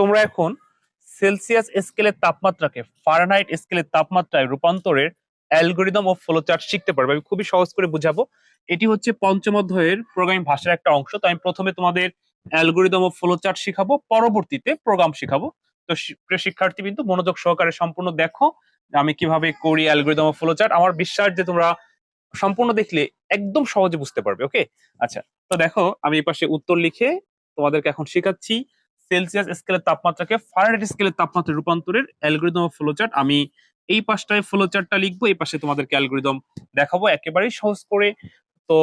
তোমরা এখন সেলসিয়াস স্কেলের তাপমাত্রাকে ফারেনহাইট স্কেলের তাপমাত্রায় রূপান্তরের অ্যালগরিদম ও ফ্লোচার্ট শিখতে পারবে। আমি খুবই সহজ করে বুঝাবো। এটি হচ্ছে পঞ্চম অধ্যায়ের প্রোগ্রামিং ভাষার একটা অংশ। তো আমি প্রথমে তোমাদের অ্যালগরিদম ও ফ্লোচার্ট শিখাবো, পরবর্তীতে প্রোগ্রাম শিখাবো। তো প্রিয় শিক্ষার্থী কিন্তু মনোযোগ সহকারে সম্পূর্ণ দেখো আমি কিভাবে করি অ্যালগরিদম ও ফ্লোচার্ট। আমার বিশ্বাস যে তোমরা সম্পূর্ণ দেখলে একদম সহজে বুঝতে পারবে। ওকে, আচ্ছা। তো দেখো আমি এই পাশে উত্তর লিখে তোমাদেরকে এখন শেখাচ্ছি সেলসিয়াস স্কেলের তাপমাত্রাকে ফারেনহাইট স্কেলের তাপমাত্রায় রূপান্তরের অ্যালগরিদম ও ফ্লোচার্ট। আমি এই পাশটায় ফ্লোচার্টটা লিখবো, এই পাশে তোমাদেরকে অ্যালগরিদম দেখাবো একেবারেই সহজ করে। তো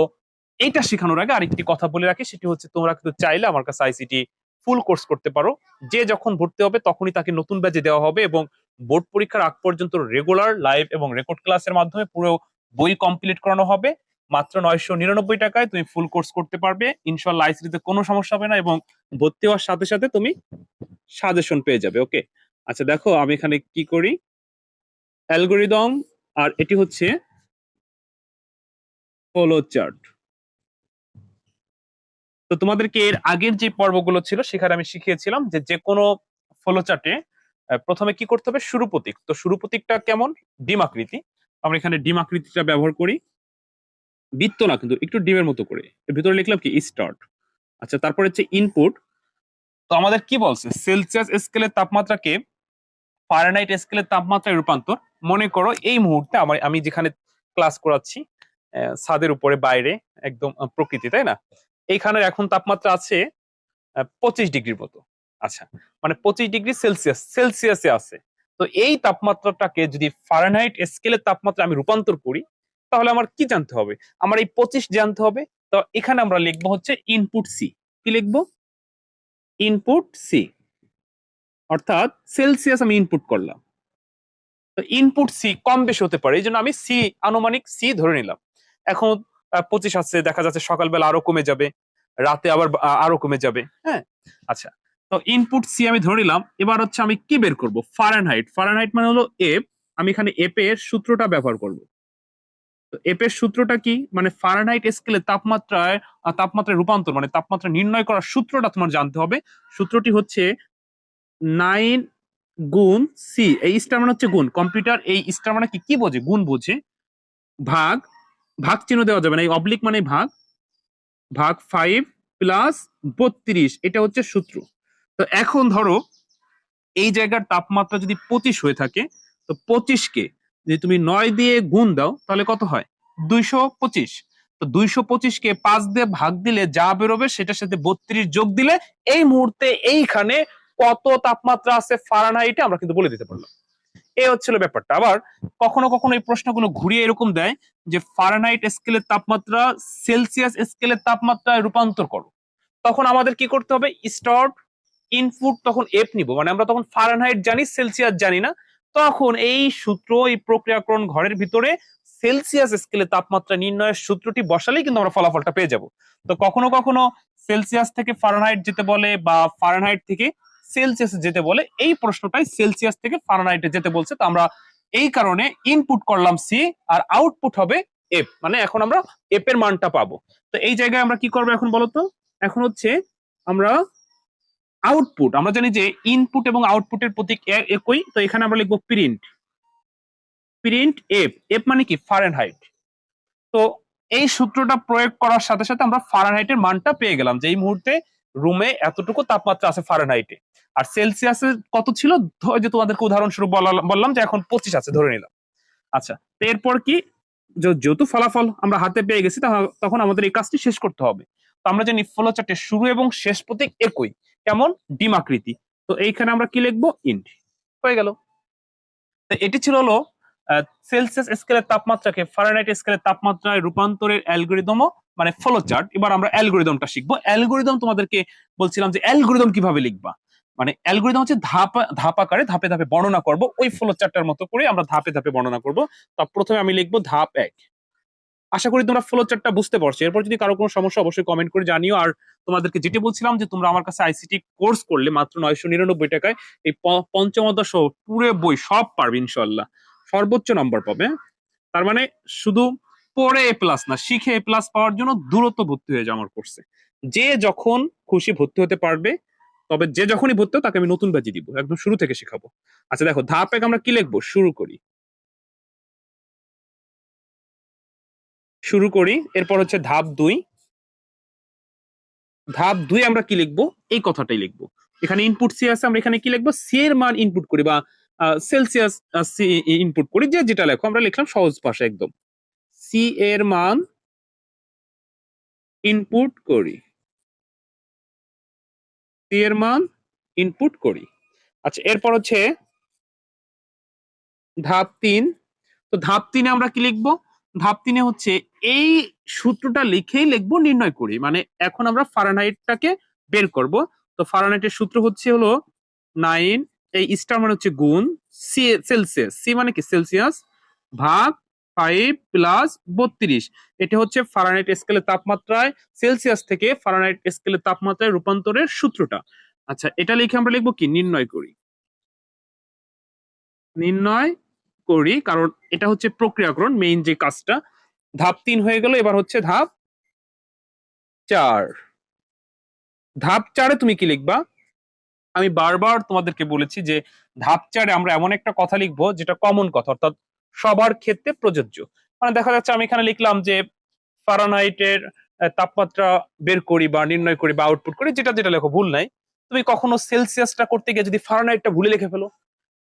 এইটা শেখানোর আগে আরেকটি কথা বলে রাখি, সেটি হচ্ছে তোমরা কিন্তু চাইলে আমার কাছে আইসিটি ফুল কোর্স করতে পারো। যে যখন ভর্তি হবে তখনই তাকে নতুন ব্যাচে দেওয়া হবে এবং বোর্ড পরীক্ষার আগ পর্যন্ত রেগুলার লাইভ এবং রেকর্ড ক্লাসের মাধ্যমে পুরো বই কমপ্লিট করানো হবে। মাত্র 999 টাকায় তুমি ফুল কোর্স করতে পারবে ইনশাআল্লাহ। আইসিটিতে কোনো সমস্যা হবে না এবং ভর্তি হওয়ার সাথে সাথে তুমি সাজেশন পেয়ে যাবে। ওকে, আচ্ছা দেখো আমি এখানে কি করি, অ্যালগরিদম আর এটি হচ্ছে ফলো চার্ট। তো তোমাদেরকে এর আগের যে পর্বগুলো ছিল সেখানে আমি শিখিয়েছিলাম যে যে কোনো ফলো চার্টে প্রথমে কি করতে হবে, শুরু প্রতীক। তো শুরু প্রতীকটা কেমন, ডিম আকৃতি। আমরা এখানে ডিম আকৃতিটা ব্যবহার করি, বৃত্ত না কিন্তু একটু ডিমের মতো করে। এর ভিতরে লিখলাম কি স্টার্ট। আচ্ছা, তারপর হচ্ছে ইনপুট। তো আমাদের কি বলছে, সেলসিয়াস স্কেলের তাপমাত্রাকে ফারেনহাইট স্কেলের তাপমাত্রায় রূপান্তর। মনে করো এই মুহূর্তে আমি যেখানে ক্লাস করাচ্ছি ছাদের উপরে বাইরে একদম প্রকৃতি, তাই না? এইখানে এখন তাপমাত্রা আছে 25 ডিগ্রির মতো। আচ্ছা, মানে 25 ডিগ্রি সেলসিয়াসে আছে। তো এই তাপমাত্রাটাকে যদি ফারেনহাইট স্কেলের তাপমাত্রা আমি রূপান্তর করি তাহলে আমার কি জানতে হবে, আমার এই 25 জানতে হবে। তো এখানে আমরা লিখবো হচ্ছে ইনপুট সি। কি লিখবো, ইনপুট সি, অর্থাৎ সেলসিয়াস আমি ইনপুট করলাম। তো ইনপুট সি কম বেশি হতে পারে, এই জন্য আমি সি আনুমানিক সি ধরে নিলাম। এখন 25 আছে, দেখা যাচ্ছে সকালবেলা আরো কমে যাবে, রাতে আবার আরো কমে যাবে। হ্যাঁ, আচ্ছা। তো ইনপুট সি আমি ধরে নিলাম। এবার হচ্ছে আমি কি বের করব, ফারেনহাইট। ফারেনহাইট মানে হলো এফ। আমি এখানে এফ এর সূত্রটা ব্যবহার করব। তো এফ এর সূত্রটা কি, মানে ফারেনহাইট স্কেলে তাপমাত্রায় রূপান্তর মানে তাপমাত্রা নির্ণয় করার সূত্রটা তোমার জানতে হবে। সূত্রটি হচ্ছে 9 গুণ সি। এই স্টার মানে হচ্ছে গুণ। কম্পিউটার এই স্টার মানে কি বোঝে, গুণ বোঝে। ভাগ, ভাগ চিহ্ন দেওয়া যাবে না, এই অবলিক মানে ভাগ, ভাগ 5 প্লাস 32, এটা হচ্ছে সূত্র। তো এখন ধরো এই জায়গার তাপমাত্রা যদি 25 হয়ে থাকে, তো 25 কে যদি তুমি 9 দিয়ে গুণ দাও তাহলে কত হয়, 225। তো 225 কে 5 দিয়ে ভাগ দিলে যা বেরোবে সেটার সাথে 32 যোগ দিলে এই মুহূর্তে এইখানে কত তাপমাত্রা আছে ফারেনহাইটে আমরা কিন্তু বলে দিতে পারলাম। এই হচ্ছিল ব্যাপারটা। আবার কখনো কখনো এই প্রশ্নগুলো ঘুরিয়ে এরকম দেয় যে ফারেনহাইট স্কেলের তাপমাত্রা সেলসিয়াস স্কেলের তাপমাত্রায় রূপান্তর করো। তখন আমাদের কি করতে হবে, স্টার্ট ইনপুট তখন এফ নিব, মানে আমরা তখন ফারেনহাইট জানি সেলসিয়াস জানি না। তখন এই সূত্র, এই প্রক্রিয়াকরণ ঘরের ভিতরে সেলসিয়াস স্কেলের তাপমাত্রা নির্ণয়ের সূত্রটি বসালেই কিন্তু আমরা ফলাফলটা পেয়ে যাব। তো কখনো কখনো সেলসিয়াস থেকে ফারেনহাইট যেতে বলে বা ফারেনহাইট থেকে সেলসিয়াসে যেতে বলে, এই প্রশ্নটাই সেলসিয়াস থেকে ফারেনহাইটে যেতে বলছে। তো আমরা এই কারণে ইনপুট করলাম সি আর আউটপুট হবে এফ, মানে এখন আমরা এফ এর মানটা পাবো। তো এই জায়গায় আমরা কি করবো এখন বলতো, এখন হচ্ছে আমরা আউটপুট, আমরা জানি যে ইনপুট এবং আউটপুটের প্রতীক একই। তো এখানে আমরা লিখবো প্রিন্ট, প্রিন্ট এফ। এফ মানে কি, ফারেনহাইট। তো এই সূত্রটা প্রয়োগ করার সাথে সাথে আমরা ফারেনহাইটের মানটা পেয়ে গেলাম যে এই মুহূর্তে রুমে এতটুকু তাপমাত্রা আছে ফারেনহাইটে। আর সেলসিয়াসে কত ছিল, যে তোমাদেরকে উদাহরণস্বরূপ বললাম যে এখন 25 আছে ধরে নিলাম। আচ্ছা, তো এরপর কি, যেহেতু ফলাফল আমরা হাতে পেয়ে গেছি তখন আমাদের এই কাজটি শেষ করতে হবে। তো আমরা জানি ফ্লো চার্টের শুরু এবং শেষ প্রতীক একই, কেমন, ডিম আকৃতি। তো এইখানে আমরা কি লিখবো, ইন্ট। হয়ে গেল। তো এটি ছিল হলো সেলসিয়াস স্কেলের তাপমাত্রাকে ফারেনহাইট স্কেলের তাপমাত্রায় রূপান্তরের অ্যালগরিদম, মানে ফ্লো চার্ট। এবার আমরা অ্যালগরিদমটা শিখবো। অ্যালগরিদম তোমাদেরকে বলছিলাম যে অ্যালগরিদম কিভাবে লিখবা, মানে অ্যালগরিদম হচ্ছে ধাপ আকারে ধাপে ধাপে বর্ণনা করব, ওই ফ্লো চার্টটার মতো করে আমরা ধাপে ধাপে বর্ণনা করব। তো প্রথমে আমি লিখবো ধাপ 1। আশা করি তোমরা ফ্লো চার্টটা বুঝতে পারছো। এরপর যদি কারো কোনো সমস্যা অবশ্যই কমেন্ট করে জানিও। আর তোমাদেরকে যেটি বলছিলাম যে তোমরা আমার কাছে আইসিটি কোর্স করলে মাত্র 999 টাকায় এই পঞ্চম অধ্যায় সহ পুরো বই সব পারবে ইনশাল্লাহ, সর্বোচ্চ নাম্বার পাবে। তার মানে শুধু পড়ে এ প্লাস না, শিখে এ প্লাস পাওয়ার জন্য দূরত্ব ভর্তি হয়ে যাও আমার কোর্সে। যে যখন খুশি ভর্তি হতে পারবে, তবে যে যখনই ভর্তি হবে তাকে আমি নতুন ব্যাচই দিব, একদম শুরু থেকে শেখাবো। আচ্ছা দেখো, ধাপ 1 আমরা কি লিখবো, শুরু করি। এরপর হচ্ছে ধাপ 2। ধাপ 2 আমরা কি লিখবো, এই কথাটাই লিখবো। এখানে ইনপুট সি আছে, আমরা এখানে কি লিখবো, সি এর মান ইনপুট করি বা সেলসিয়াস সি ইনপুট করি, যে যেটা লেখো আমরা লিখলাম সহজ ভাষায় একদম। সি এর মান ইনপুট করি, সি এর মান ইনপুট করি। আচ্ছা এরপর হচ্ছে ধাপ 3। তো ধাপ 3 আমরা কি লিখবো, ধাপ 3 হচ্ছে এই সূত্রটা লিখেই লিখবো নির্ণয় করি, মানে এখন আমরা ফারেনহাইটটাকে বের করব। তো ফারেনহাইটের সূত্র হলো 9, এই স্টার মানে হচ্ছে গুণ, সি সেলসিয়াস, সি মানে কি সেলসিয়াস, ভাগ 5 প্লাস 32। এটা হচ্ছে ফারেনহাইট স্কেলের তাপমাত্রায় সেলসিয়াস থেকে ফারেনহাইট স্কেলের তাপমাত্রায় রূপান্তরের সূত্রটা। আচ্ছা এটা লিখে আমরা লিখবো কি, নির্ণয় করি। নির্ণয় করি, কারণ এটা হচ্ছে প্রক্রিয়াকরণ, মেইন যে কাজটা। ধাপ 3 হয়ে গেল, এবার হচ্ছে ধাপ 4। ধাপ 4-এ তুমি কি লিখবা, আমি বারবার তোমাদেরকে বলেছি যে ধাপ 4-এ আমরা এমন একটা কথা লিখবো যেটা কমন কথা, অর্থাৎ সবার ক্ষেত্রে প্রযোজ্য। মানে দেখা যাচ্ছে আমি এখানে লিখলাম যে ফারেনহাইটের তাপমাত্রা বের করি বা নির্ণয় করি বা আউটপুট করি, যেটা যেটা লেখো ভুল নাই। তুমি কখনো সেলসিয়াসটা করতে গিয়ে যদি ফারেনহাইটটা ভুলে লিখে ফেলো,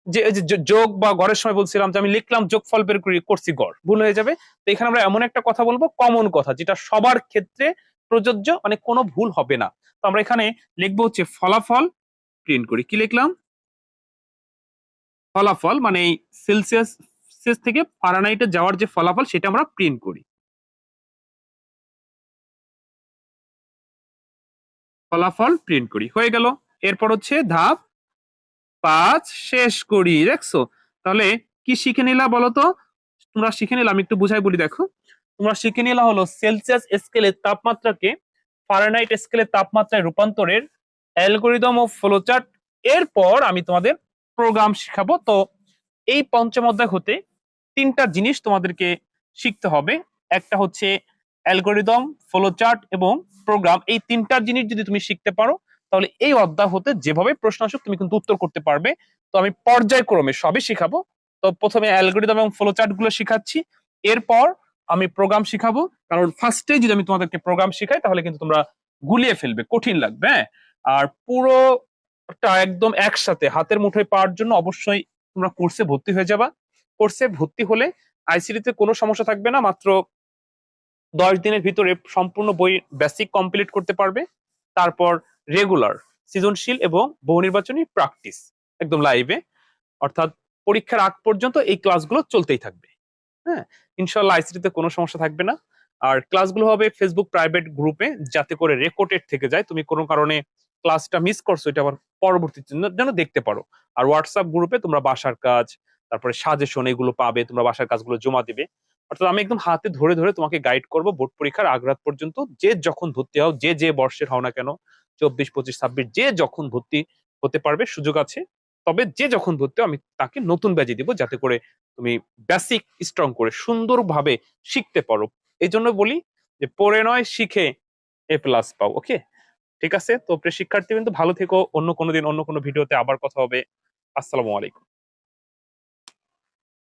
যে এই যে যোগ বা গড়ের সময় বলছিলাম যে আমি লিখলাম যোগফল বের করছি গড়, ভুল হয়ে যাবে। তো এখানে আমরা এমন একটা কথা বলবো কমন কথা, যেটা সবার ক্ষেত্রে প্রযোজ্য, মানে কোনো ভুল হবে না। তো আমরা এখানে লিখবো হচ্ছে ফলাফল প্রিন্ট করি। কি লিখলাম, ফলাফল, মানে এই সেলসিয়াস থেকে ফারেনহাইটে যাওয়ার যে ফলাফল সেটা আমরা প্রিন্ট করি। ফলাফল প্রিন্ট করি, হয়ে গেল। এরপর হচ্ছে ধাপ 5 শেষ করি, দেখছো? তাহলে কি শিখে নিলা বলো তো, তোমরা শিখে নিলাম, একটু বুঝাই বলি দেখো। তোমরা শিখে নিলা হলো সেলসিয়াস স্কেলের তাপমাত্রাকে ফারেনহাইট স্কেলের তাপমাত্রায় রূপান্তরের অ্যালগরিদম ও ফ্লোচার্ট। এরপর আমি তোমাদের প্রোগ্রাম শিখাবো। তো এই পঞ্চম অধ্যায় হতে 3টা জিনিস তোমাদেরকে শিখতে হবে। একটা হচ্ছে অ্যালগরিদম, ফ্লোচার্ট এবং প্রোগ্রাম। এই 3টা জিনিস যদি তুমি শিখতে পারো, তাহলে এই অধ্যায় হতে যেভাবে প্রশ্ন আসুক তুমি কিন্তু উত্তর করতে পারবে। তো আমি পর্যায়ক্রমে সবই শিখাবো। তো প্রথমে অ্যালগরিদম এবং ফ্লোচার্ট গুলো শিখাচ্ছি, এরপর আমি প্রোগ্রাম শিখাবো। কারণ ফার্স্টে যদি আমি তোমাদেরকে প্রোগ্রাম শিখাই তাহলে কিন্তু তোমরা গুলিয়ে ফেলবে, কঠিন লাগবে। হ্যাঁ, আর পুরোটা একদম একসাথে হাতের মুঠোয় পাওয়ার জন্য অবশ্যই তোমরা কোর্সে ভর্তি হয়ে যাবা। কোর্সে ভর্তি হলে আইসিটি তে কোনো সমস্যা থাকবে না, মাত্র 10 দিনের ভিতরে সম্পূর্ণ বই বেসিক কমপ্লিট করতে পারবে। তারপর রেগুলার, সৃজনশীল এবং বহু নির্বাচনী প্র্যাকটিস একদম লাইভে, অর্থাৎ পরীক্ষার আগ পর্যন্ত এই ক্লাসগুলো চলতেই থাকবে। হ্যাঁ, ইনশাল্লাহ আইসিটি তে কোনো সমস্যা থাকবে না। আর ক্লাসগুলো হবে ফেসবুক প্রাইভেট গ্রুপে, যাতে করে রেকর্ডেড থেকে যায়, তুমি কোনো কারণে ক্লাসটা মিস করছো এটা আবার পরবর্তীতে যেন দেখতে পারো। আর হোয়াটসঅ্যাপ গ্রুপে তোমরা বাসার কাজ, তারপরে সাজেশন এগুলো পাবে, তোমরা বাসার কাজগুলো জমা দিবে। অর্থাৎ আমি একদম হাতে ধরে ধরে তোমাকে গাইড করব বোর্ড পরীক্ষার আগ রাত পর্যন্ত। যে যখন ভর্তি হও, যে যে বর্ষের হও না কেন, 24, 25, 26, যে যখন ভর্তি হতে পারবে সুযোগ আছে। তবে যে যখন ভর্তি হও আমি তাকে নতুন ব্যাচে দিব, যাতে করে তুমি বেসিক স্ট্রং করে সুন্দরভাবে শিখতে পারো। এই জন্য বলি যে পড়ে নয় শিখে A+ পাও। ওকে, ঠিক আছে? তো প্রিয় শিক্ষার্থী কিন্তু ভালো থেকো, অন্য কোনো দিন অন্য কোনো ভিডিওতে আবার কথা হবে। আসসালামু আলাইকুম।